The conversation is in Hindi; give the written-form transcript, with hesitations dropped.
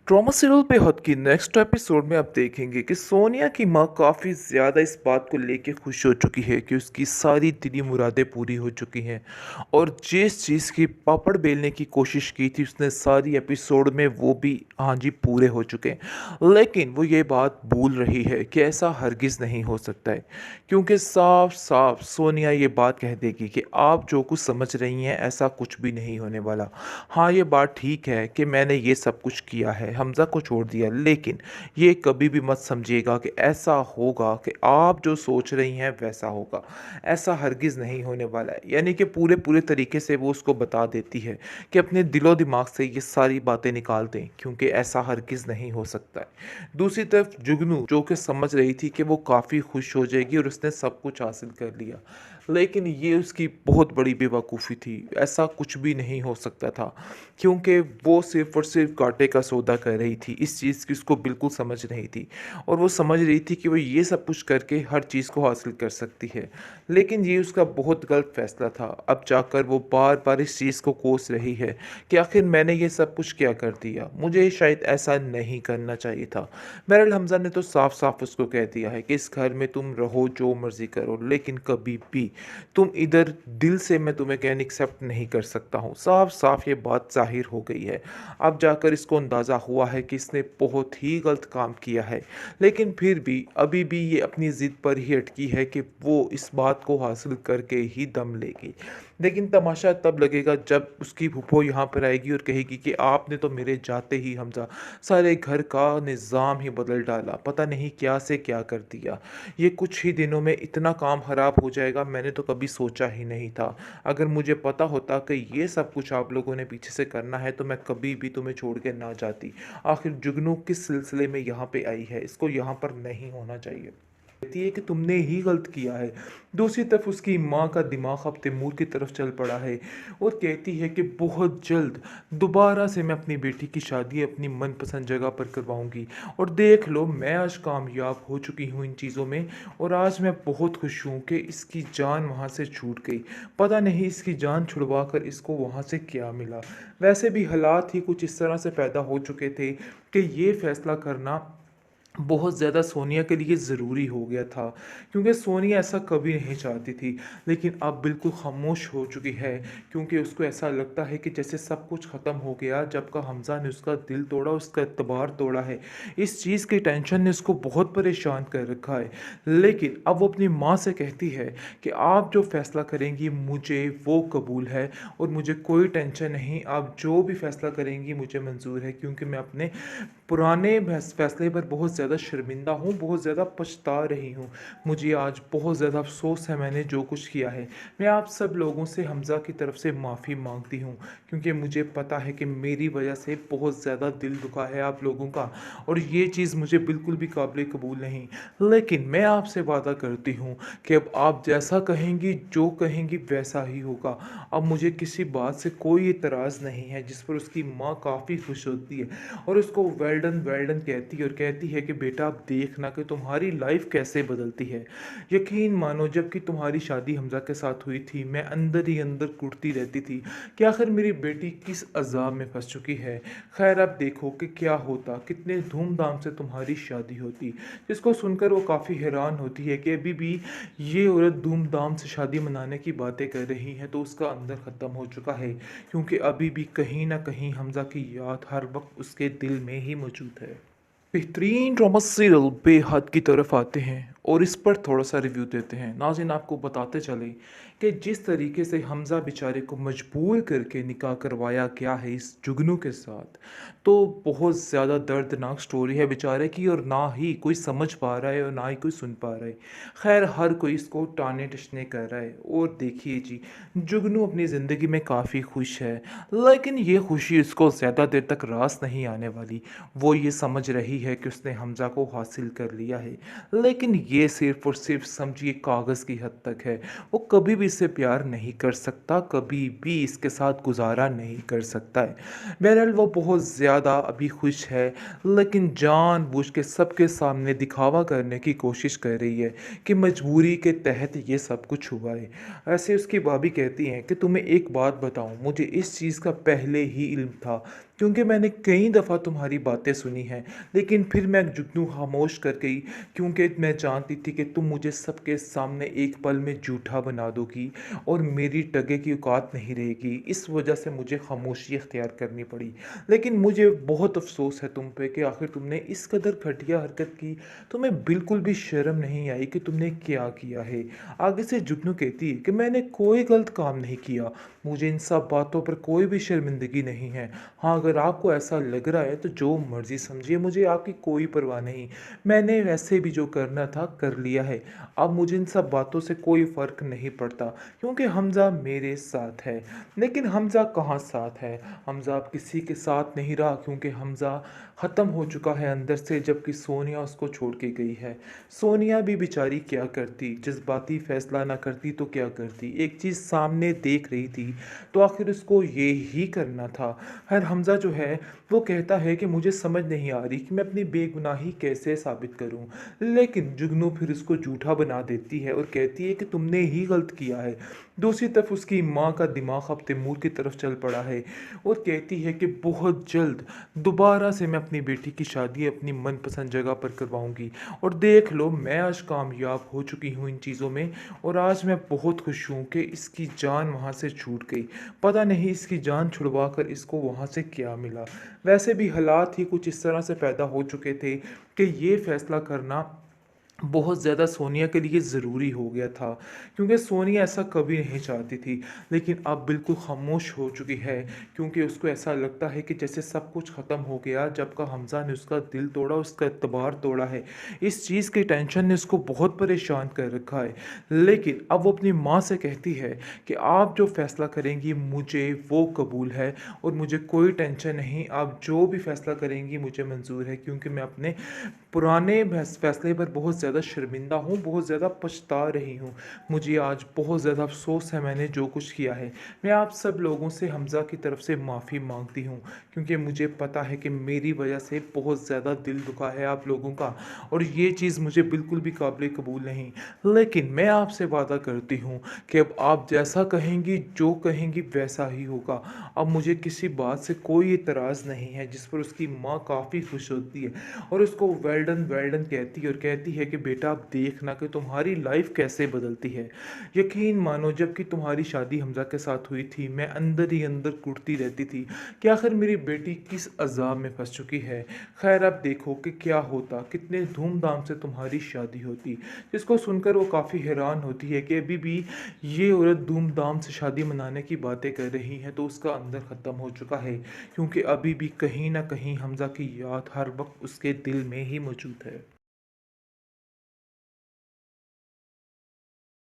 ड्रामा सीरियल बेहद की नेक्स्ट एपिसोड में आप देखेंगे कि सोनिया की माँ काफ़ी ज़्यादा इस बात को लेके खुश हो चुकी है कि उसकी सारी दिली मुरादें पूरी हो चुकी हैं और जिस चीज़ की पापड़ बेलने की कोशिश की थी उसने सारी एपिसोड में वो भी हाँ जी पूरे हो चुके हैं। लेकिन वो ये बात भूल रही है कि ऐसा हरगिज़ नहीं हो सकता है, क्योंकि साफ साफ सोनिया ये बात कह देगी कि आप जो कुछ समझ रही हैं ऐसा कुछ भी नहीं होने वाला। हाँ, ये बात ठीक है कि मैंने ये सब कुछ किया है, हमज़ा को छोड़ दिया, लेकिन ये कभी भी मत समझिएगा कि ऐसा होगा कि आप जो सोच रही हैं वैसा होगा। ऐसा हरगिज़ नहीं होने वाला है। यानी कि पूरे पूरे तरीके से वो उसको बता देती है कि अपने दिलो-दिमाग से ये सारी बातें निकाल दें, क्योंकि ऐसा हरगिज़ नहीं हो सकता है। दूसरी तरफ जुगनू जो कि समझ रही थी कि वो काफ़ी खुश हो जाएगी और उसने सब कुछ हासिल कर लिया। लेकिन ये उसकी बहुत बड़ी बेवकूफ़ी थी। ऐसा कुछ भी नहीं हो सकता था, क्योंकि वो सिर्फ़ और सिर्फ़ घाटे का सौदा कर रही थी। इस चीज़ की उसको बिल्कुल समझ नहीं थी और वो समझ रही थी कि वो ये सब कुछ करके हर चीज़ को हासिल कर सकती है। लेकिन ये उसका बहुत गलत फ़ैसला था। अब जाकर वो बार-बार इस चीज़ को कोस रही है कि आखिर मैंने ये सब कुछ क्या कर दिया? मुझे शायद ऐसा नहीं करना चाहिए था। बहरहाल हमज़ा ने तो साफ-साफ उसको कह दिया है कि इस घर में तुम रहो, जो मर्ज़ी करो, लेकिन कभी भी तुम इधर दिल से मैं तुम्हें कहन एक्सेप्ट नहीं कर सकता हूँ। साफ-साफ ये बात ज़ाहिर हो गई है। अब जाकर इसको अंदाज़ा हुआ है कि इसने बहुत ही गलत काम किया है। लेकिन फिर भी अभी भी ये अपनी ज़िद पर ही अटकी है कि वो इस बात को हासिल करके ही दम लेगी। लेकिन तमाशा तब लगेगा जब उसकी फूफो यहाँ पर आएगी और कहेगी कि आपने तो मेरे जाते ही हमज़ा सारे घर का निज़ाम ही बदल डाला। पता नहीं क्या से क्या कर दिया। ये कुछ ही दिनों में इतना काम ख़राब हो जाएगा, मैंने तो कभी सोचा ही नहीं था। अगर मुझे पता होता कि ये सब कुछ आप लोगों ने पीछे से करना है तो मैं कभी भी तुम्हें छोड़ के ना जाती। आखिर जुगनू किस सिलसिले में यहाँ पे आई है? इसको यहाँ पर नहीं होना चाहिए। कहती है कि तुमने ही गलत किया है। दूसरी तरफ उसकी माँ का दिमाग अब तैमूर की तरफ चल पड़ा है और कहती है कि बहुत जल्द दोबारा से मैं अपनी बेटी की शादी अपनी मनपसंद जगह पर करवाऊंगी और देख लो मैं आज कामयाब हो चुकी हूँ इन चीज़ों में और आज मैं बहुत खुश हूँ कि इसकी जान वहाँ से छूट गई। पता नहीं इसकी जान छुड़वा कर इसको वहाँ से क्या मिला। वैसे भी हालात ही कुछ इस तरह से पैदा हो चुके थे कि ये फैसला करना बहुत ज़्यादा सोनिया के लिए ज़रूरी हो गया था, क्योंकि सोनिया ऐसा कभी नहीं चाहती थी। लेकिन अब बिल्कुल खामोश हो चुकी है, क्योंकि उसको ऐसा लगता है कि जैसे सब कुछ ख़त्म हो गया जब का हमज़ा ने उसका दिल तोड़ा, उसका एतबार तोड़ा है। इस चीज़ की टेंशन ने उसको बहुत परेशान कर रखा है। लेकिन अब वो अपनी माँ से कहती है कि आप जो फ़ैसला करेंगी मुझे वो कबूल है और मुझे कोई टेंशन नहीं, आप जो भी फ़ैसला करेंगी मुझे मंज़ूर है, क्योंकि मैं अपने पुराने फैसले पर बहुत ज़्यादा शर्मिंदा हूँ, बहुत ज़्यादा पछता रही हूँ। मुझे आज बहुत ज़्यादा अफ़सोस है मैंने जो कुछ किया है। मैं आप सब लोगों से हमज़ा की तरफ से माफ़ी माँगती हूँ, क्योंकि मुझे पता है कि मेरी वजह से बहुत ज़्यादा दिल दुखा है आप लोगों का और ये चीज़ मुझे बिल्कुल भी काबिल कबूल नहीं। लेकिन मैं आपसे वादा करती हूँ कि अब आप जैसा कहेंगी, जो कहेंगी वैसा ही होगा। अब मुझे किसी बात से कोई एतराज़ नहीं है, जिस पर उसकी माँ काफ़ी खुश होती है और उसको वेल डन कहती है और कहती है कि बेटा अब देखना कि तुम्हारी लाइफ कैसे बदलती है। यकीन मानो जब कि तुम्हारी शादी हमज़ा के साथ हुई थी मैं अंदर ही अंदर कुढ़ती रहती थी कि आखिर मेरी बेटी किस अज़ाब में फंस चुकी है। खैर अब देखो कि क्या होता, कितने धूमधाम से तुम्हारी शादी होती। जिसको सुनकर वो काफ़ी हैरान होती है कि अभी भी ये औरत धूमधाम से शादी मनाने की बातें कर रही है, तो उसका अंदर ख़त्म हो चुका है, क्योंकि अभी भी कहीं ना कहीं हमज़ा की याद हर वक्त उसके दिल में ही मौजूद है। बेहतरीन ड्रामा सीरियल बेहद की तरफ आते हैं और इस पर थोड़ा सा रिव्यू देते हैं। नाज़रीन आपको बताते चले कि जिस तरीके से हमज़ा बेचारे को मजबूर करके निकाह करवाया गया है इस जुगनू के साथ, तो बहुत ज़्यादा दर्दनाक स्टोरी है बेचारे की और ना ही कोई समझ पा रहा है और ना ही कोई सुन पा रहा है। खैर हर कोई इसको टाने टसने कर रहा है और देखिए जी, जुगनू अपनी ज़िंदगी में काफ़ी खुश है, लेकिन ये खुशी उसको ज़्यादा देर तक रास नहीं आने वाली। वो ये समझ रही है कि उसने हमज़ा को हासिल कर लिया है, लेकिन ये सिर्फ़ और सिर्फ़ समझिए कागज़ की हद तक है। वो कभी भी इससे प्यार नहीं कर सकता, कभी भी इसके साथ गुज़ारा नहीं कर सकता है। बहरहाल वो बहुत ज़्यादा अभी खुश है, लेकिन जानबूझ के सबके सामने दिखावा करने की कोशिश कर रही है कि मजबूरी के तहत ये सब कुछ हुआ है। ऐसे उसकी भाभी कहती हैं कि तुम्हें एक बात बताऊँ, मुझे इस चीज़ का पहले ही इल्म था क्योंकि मैंने कई दफ़ा तुम्हारी बातें सुनी हैं, लेकिन फिर मैं जुगनू खामोश कर गई क्योंकि मैं जानती थी कि तुम मुझे सबके सामने एक पल में झूठा बना दोगी और मेरी टगे की औकात नहीं रहेगी। इस वजह से मुझे खामोशी इख्तियार करनी पड़ी। लेकिन मुझे बहुत अफ़सोस है तुम पे कि आखिर तुमने इस कदर घटिया हरकत की। तुम्हें बिल्कुल भी शर्म नहीं आई कि तुमने क्या किया है। आगे से जुगनू कहती है कि मैंने कोई गलत काम नहीं किया, मुझे इन सब बातों पर कोई भी शर्मिंदगी नहीं है। हाँ, अगर आपको ऐसा लग रहा है तो जो मर्ज़ी समझिए, मुझे आपकी कोई परवाह नहीं। मैंने वैसे भी जो करना था कर लिया है। अब मुझे इन सब बातों से कोई फ़र्क नहीं पड़ता क्योंकि हमज़ा मेरे साथ है। लेकिन हमज़ा कहाँ साथ है? हमज़ा अब किसी के साथ नहीं रहा क्योंकि हमज़ा ख़त्म हो चुका है अंदर से, जबकि सोनिया उसको छोड़ के गई है। सोनिया भी बेचारी क्या करती? जज़्बाती फ़ैसला ना करती तो क्या करती? एक चीज़ सामने देख रही थी तो आखिर उसको ये ही करना था। खैर हमज़ा जो है वो कहता है कि मुझे समझ नहीं आ रही कि मैं अपनी बेगुनाही कैसे साबित करूं। लेकिन जुगनू फिर उसको झूठा बना देती है और कहती है कि तुमने ही गलत किया है। दूसरी तरफ उसकी माँ का दिमाग अब तैमूर की तरफ चल पड़ा है और कहती है कि बहुत जल्द दोबारा से मैं अपनी बेटी की शादी अपनी मनपसंद जगह पर करवाऊंगी। और देख लो, मैं आज कामयाब हो चुकी हूँ इन चीज़ों में और आज मैं बहुत खुश हूँ कि इसकी जान वहाँ से छूट गई। पता नहीं इसकी जान छुड़वा कर इसको वहाँ से क्या मिला। वैसे भी हालात ही कुछ इस तरह से पैदा हो चुके थे कि ये फैसला करना बहुत ज़्यादा सोनिया के लिए ज़रूरी हो गया था क्योंकि सोनिया ऐसा कभी नहीं चाहती थी। लेकिन अब बिल्कुल खामोश हो चुकी है क्योंकि उसको ऐसा लगता है कि जैसे सब कुछ ख़त्म हो गया जब का हमज़ा ने उसका दिल तोड़ा, उसका एतबार तोड़ा है। इस चीज़ की टेंशन ने उसको बहुत परेशान कर रखा है। लेकिन अब वो अपनी माँ से कहती है कि आप जो फ़ैसला करेंगी मुझे वो कबूल है और मुझे कोई टेंशन नहीं, आप जो भी फ़ैसला करेंगी मुझे मंज़ूर है क्योंकि मैं अपने पुराने फ़ैसले पर बहुत ज़्यादा शर्मिंदा हूँ, बहुत ज़्यादा पछता रही हूँ। मुझे आज बहुत ज़्यादा अफ़सोस है मैंने जो कुछ किया है। मैं आप सब लोगों से हमज़ा की तरफ से माफ़ी माँगती हूँ क्योंकि मुझे पता है कि मेरी वजह से बहुत ज़्यादा दिल दुखा है आप लोगों का और ये चीज़ मुझे बिल्कुल भी काबिल कबूल नहीं। लेकिन मैं आपसे वादा करती हूँ कि अब आप जैसा कहेंगी, जो कहेंगी वैसा ही होगा। अब मुझे किसी बात से कोई एतराज़ नहीं है, जिस पर उसकी माँ काफ़ी खुश होती है और उसको वेल डन कहती है और कहती है कि बेटा अब देखना कि तुम्हारी लाइफ कैसे बदलती है। यकीन मानो, जबकि तुम्हारी शादी हमज़ा के साथ हुई थी मैं अंदर ही अंदर कुटती रहती थी कि आखिर मेरी बेटी किस अज़ाब में फंस चुकी है। खैर अब देखो कि क्या होता, कितने धूमधाम से तुम्हारी शादी होती। जिसको सुनकर वो काफ़ी हैरान होती है कि अभी भी ये औरत धूमधाम से शादी मनाने की बातें कर रही है तो उसका अंदर ख़त्म हो चुका है क्योंकि अभी भी कहीं ना कहीं हमज़ा की याद हर वक्त उसके दिल में ही मौजूद है।